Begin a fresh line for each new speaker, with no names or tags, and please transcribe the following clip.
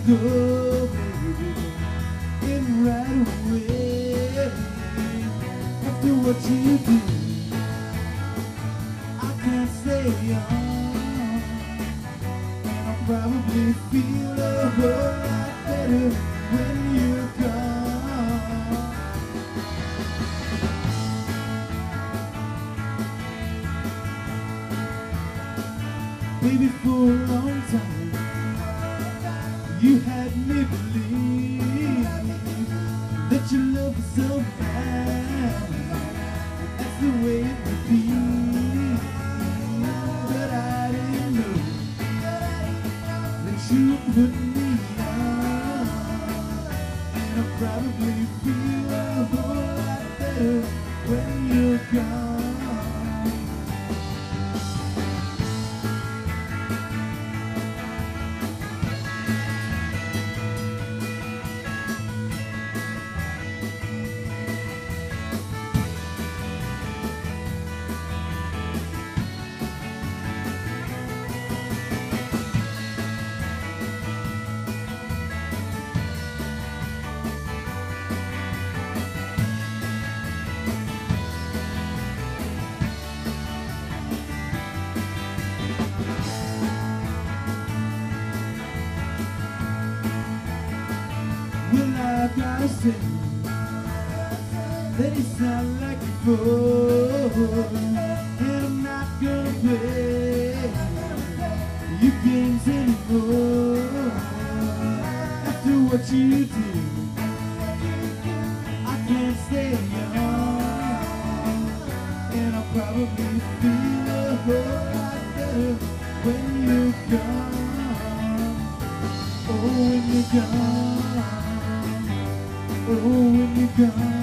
go, baby, and right away. After what you do, I can't stay on, and I'll probably feel a whole lot better when you're gone. Baby, for a long time you had me believe that your love was so bad, that's the way it would be. But I didn't know that you put me on, and I'll probably feel a whole lot better when you're gone. Well, I've gotta say that it's not like before, and I'm not gonna play your games anymore. After what you do, I can't stay on, and I'll probably feel a whole lot better when you're gone. Oh, when you're gone. Oh, when you're gone.